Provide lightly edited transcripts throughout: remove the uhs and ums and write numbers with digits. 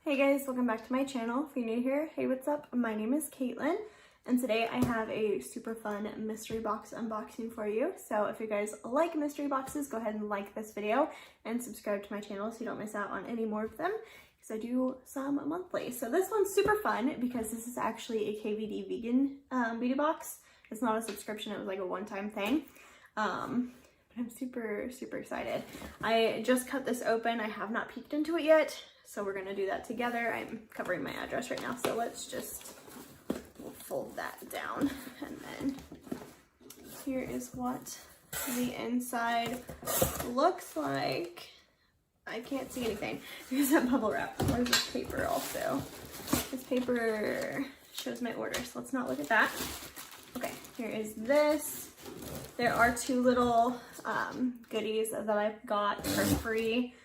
Hey guys, welcome back to my channel. If you're new here, hey, what's up? My name is Caitlin, and today I have a super fun mystery box unboxing for you. So if you guys like mystery boxes, go ahead and like this video and subscribe to my channel so you don't miss out on any more of them, because I do some monthly. So this one's super fun because this is actually a KVD vegan beauty box. It's not a subscription, it was like a one-time thing. But I'm super excited. I just cut this open. I have not peeked into it yet, so we're gonna do that together. I'm covering my address right now, so let's just, we'll fold that down. And then here is what the inside looks like. I can't see anything because that bubble wrap. Where's this paper also? This paper shows my order, so let's not look at that. Okay, here is this. There are two little goodies that I got for free.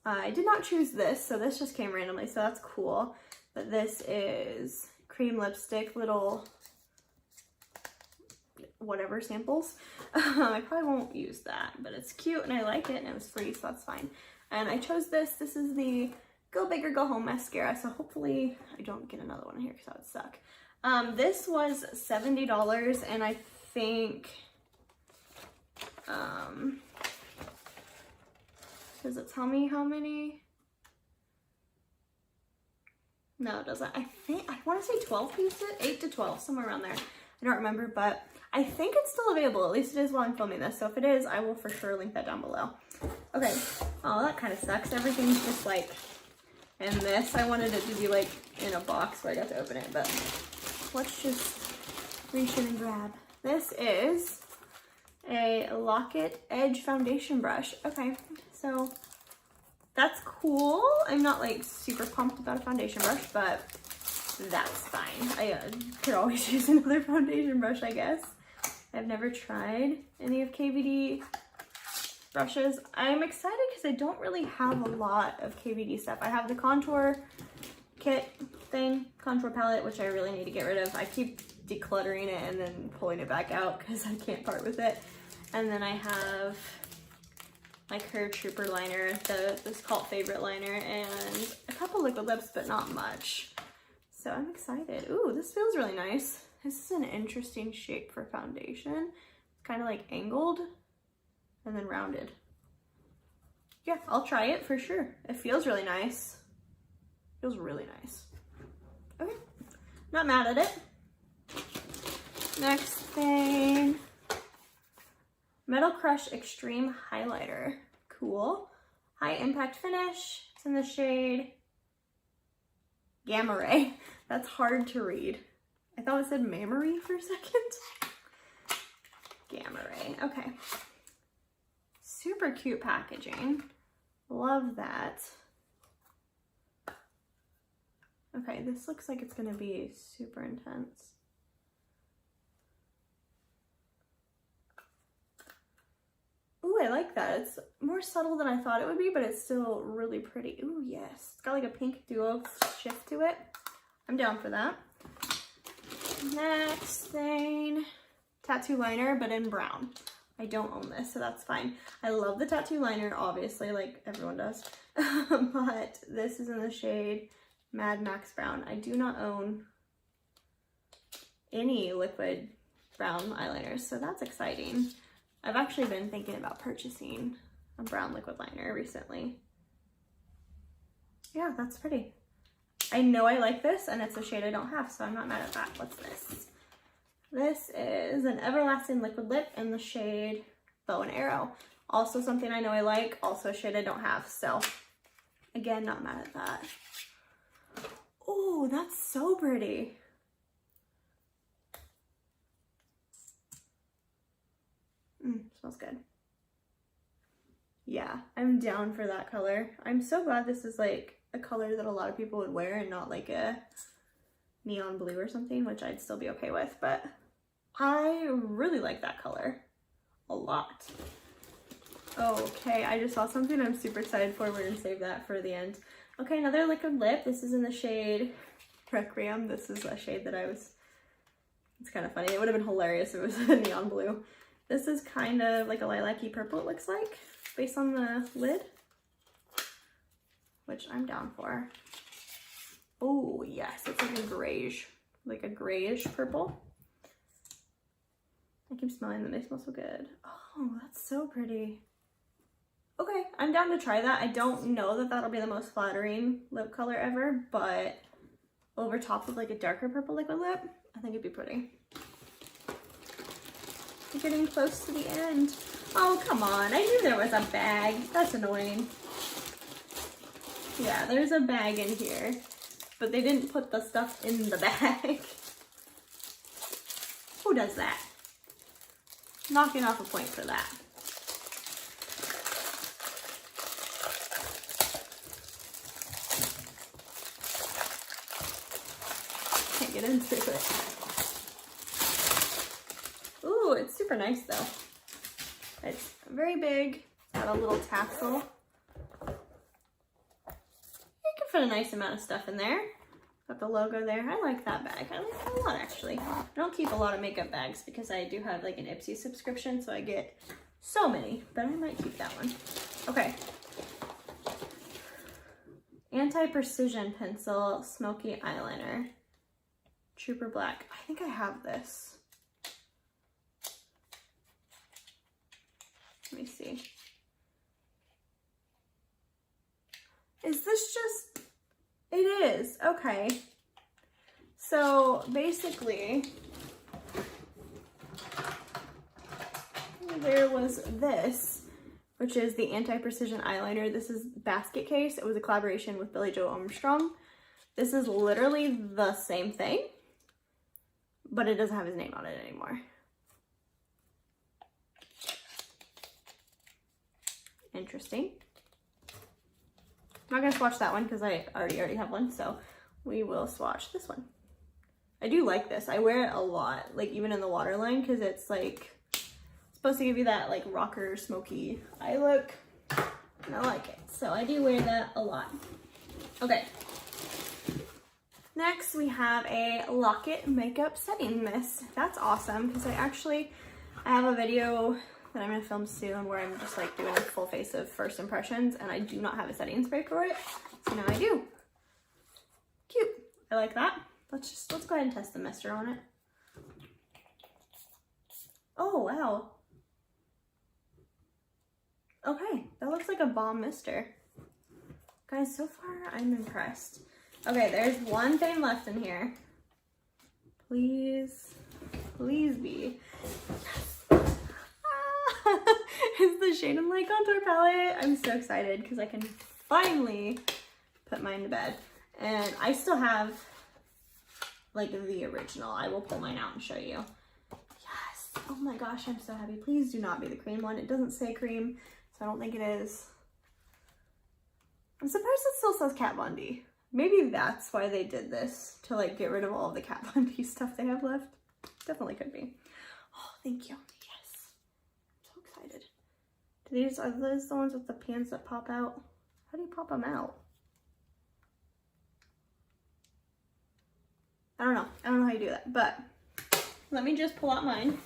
I did not choose this, so this just came randomly, so that's cool. But this is cream lipstick, little whatever samples. I probably won't use that, but it's cute and I like it and it was free, so that's fine. And I chose this. This is the Go Big or Go Home mascara, so hopefully I don't get another one here because that would suck. This was $70 and I think, does it tell me how many? No, it doesn't. I want to say 12 pieces, 8 to 12, somewhere around there. I don't remember, but I think it's still available. At least it is while I'm filming this. So if it is, I will for sure link that down below. Okay. Oh, that kind of sucks. Everything's just like in this. I wanted it to be like in a box where I got to open it, but let's just reach in and grab. This is a Lock-It Edge foundation brush. Okay, so that's cool. I'm not like super pumped about a foundation brush, but that's fine. I could always use another foundation brush, I guess. I've never tried any of KVD brushes. I'm excited because I don't really have a lot of KVD stuff. I have the contour kit thing, contour palette, which I really need to get rid of. I keep decluttering it and then pulling it back out because I can't part with it. And then I have like her Trooper liner, this cult favorite liner, and a couple liquid lips, but not much. So I'm excited. Ooh, this feels really nice. This is an interesting shape for foundation. It's kind of like angled and then rounded. Yeah, I'll try it for sure. It feels really nice. Feels really nice. Okay, not mad at it. Next thing, Metal Crush Extreme Highlighter. Cool. High impact finish. It's in the shade Gamma Ray. That's hard to read. I thought it said Mammary for a second. Gamma Ray. Okay. Super cute packaging. Love that. Okay, this looks like it's gonna be super intense. Ooh, I like that. It's more subtle than I thought it would be, but it's still really pretty. Ooh, yes. It's got like a pink duo shift to it. I'm down for that. Next thing, tattoo liner, but in brown. I don't own this, so that's fine. I love the tattoo liner, obviously, like everyone does. But this is in the shade Mad Max Brown. I do not own any liquid brown eyeliners, so that's exciting. I've actually been thinking about purchasing a brown liquid liner recently. Yeah, that's pretty. I know I like this, and it's a shade I don't have, so I'm not mad at that. What's this? This is an Everlasting Liquid Lip in the shade Bow and Arrow. Also something I know I like, also a shade I don't have, so again, not mad at that. Oh, that's so pretty. Smells good. Yeah, I'm down for that color. I'm so glad this is like a color that a lot of people would wear and not like a neon blue or something, which I'd still be okay with, but I really like that color a lot. Okay, I just saw something I'm super excited for. We're gonna save that for the end. Okay, another liquid lip. This is in the shade Requiem. This is a shade that it's kind of funny. It would have been hilarious if it was a neon blue. This is kind of like a lilac-y purple, it looks like, based on the lid, which I'm down for. Oh yes, it's like a grayish purple. I keep smelling them, they smell so good. Oh, that's so pretty. Okay, I'm down to try that. I don't know that that'll be the most flattering lip color ever, but over top of like a darker purple liquid lip, I think it'd be pretty. We're getting close to the end. Oh, come on. I knew there was a bag. That's annoying. Yeah, there's a bag in here, but they didn't put the stuff in the bag. Who does that? Knocking off a point for that. Can't get into it. Ooh, it's super nice though. It's very big. It's got a little tassel. You can fit a nice amount of stuff in there. Got the logo there. I like that bag. I like that a lot actually. I don't keep a lot of makeup bags because I do have like an Ipsy subscription, so I get so many, but I might keep that one. Okay. Anti-Precision Pencil Smoky Eyeliner. Trooper Black. I think I have this. Let me see. Is this just... It is. Okay. So basically, there was this, which is the Anti-Precision Eyeliner. This is Basket Case. It was a collaboration with Billie Joe Armstrong. This is literally the same thing, but it doesn't have his name on it anymore. Interesting. I'm not gonna swatch that one because I already have one, so we will swatch this one. I do like this. I wear it a lot, like even in the waterline, because it's like supposed to give you that like rocker smoky eye look, and I like it. So I do wear that a lot. Okay. Next we have a Lock-It Makeup Setting Mist. That's awesome because I have a video that I'm gonna film soon where I'm just like doing a full face of first impressions, and I do not have a setting spray for it, so now I do. Cute. I like that. Let's go ahead and test the mister on it. Oh wow. Okay, that looks like a bomb mister. Guys, so far I'm impressed. Okay, there's one thing left in here. Please be. It's the Shade and Light Contour Palette. I'm so excited because I can finally put mine to bed. And I still have like the original. I will pull mine out and show you. Yes. Oh my gosh, I'm so happy. Please do not be the cream one. It doesn't say cream, so I don't think it is. I'm surprised it still says Kat Von D. Maybe that's why they did this, to like get rid of all of the Kat Von D stuff they have left. Definitely could be. Oh, thank you. Are those the ones with the pans that pop out? How do you pop them out? I don't know. I don't know how you do that, but let me just pull out mine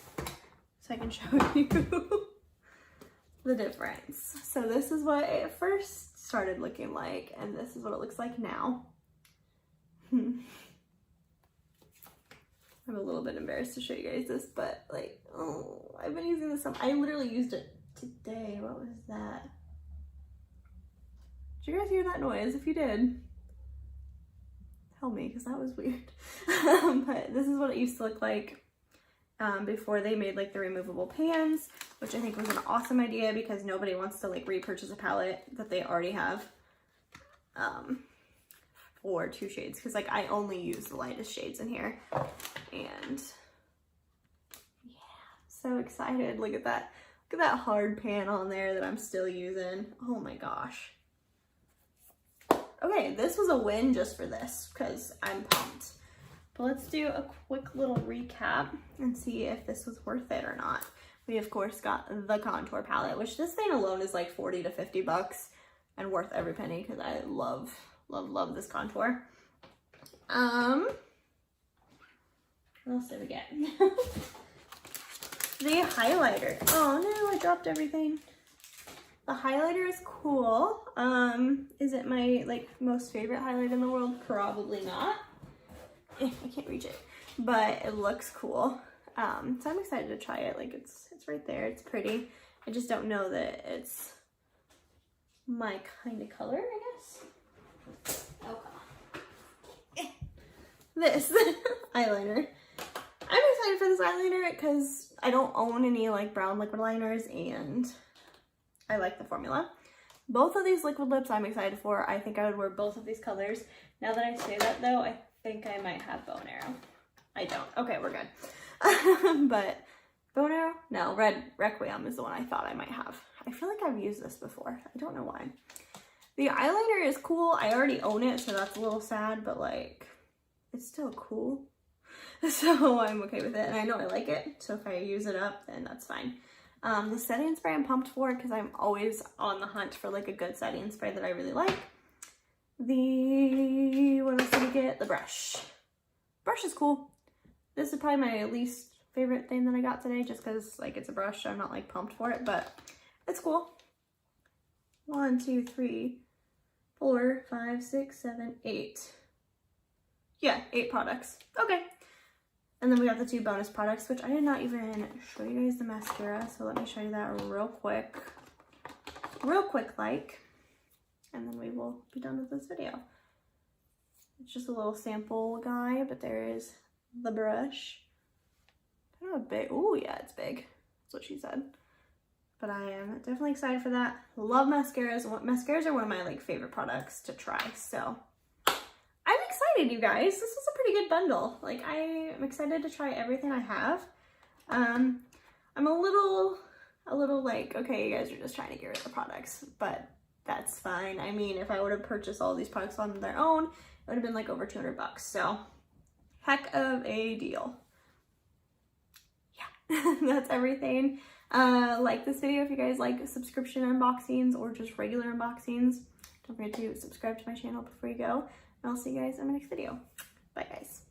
so I can show you the difference. So this is what it first started looking like, and this is what it looks like now. I'm a little bit embarrassed to show you guys this, but like, oh, I've been using this. I literally used it today. What was that? Did you guys hear that noise? If you did, tell me, because that was weird. But this is what it used to look like before they made like the removable pans, which I think was an awesome idea because nobody wants to like repurchase a palette that they already have for 2 shades, because like I only use the lightest shades in here. And yeah, so excited. Look at that. Look at that hard pan on there that I'm still using. Oh my gosh. Okay, this was a win just for this because I'm pumped. But let's do a quick little recap and see if this was worth it or not. We of course got the contour palette, which this thing alone is like 40 to 50 bucks and worth every penny because I love this contour. What else did we get? The highlighter. Oh no, I dropped everything. The highlighter is cool. Is it my like most favorite highlight in the world? Probably not. I can't reach it, but it looks cool. So I'm excited to try it. Like it's right there. It's pretty. I just don't know that it's my kind of color, I guess. Oh, come on. This eyeliner. I'm excited for this eyeliner because I don't own any like brown liquid liners and I like the formula. Both of these liquid lips I'm excited for. I think I would wear both of these colors. Now that I say that though, I think I might have bow and arrow. I don't. Okay, we're good. But bow and arrow? No, red Requiem is the one I thought I might have. I feel like I've used this before. I don't know why. The eyeliner is cool. I already own it, so that's a little sad, but like, it's still cool. So I'm okay with it, and I know I like it, so if I use it up, then that's fine. The setting spray I'm pumped for because I'm always on the hunt for like a good setting spray that I really like. What else did we get? The brush. Brush is cool. This is probably my least favorite thing that I got today just because like it's a brush, so I'm not like pumped for it, but it's cool. 1, 2, 3, 4, 5, 6, 7, 8. Yeah, 8 products. Okay. And then we got the 2 bonus products, which I did not even show you guys the mascara. So let me show you that real quick. Real quick like. And then we will be done with this video. It's just a little sample guy, but there is the brush. I don't know how big. Oh yeah, it's big. That's what she said. But I am definitely excited for that. Love mascaras. Mascaras are one of my like favorite products to try. So I'm excited, you guys. This is a pretty good bundle. Like I am excited to try everything I have. I'm a little like, okay, you guys are just trying to get rid of the products, but that's fine. I mean, if I would have purchased all these products on their own, it would have been like over 200 bucks. So heck of a deal. Yeah, that's everything. Like this video if you guys like subscription unboxings or just regular unboxings. Don't forget to subscribe to my channel before you go. And I'll see you guys in my next video. Bye guys.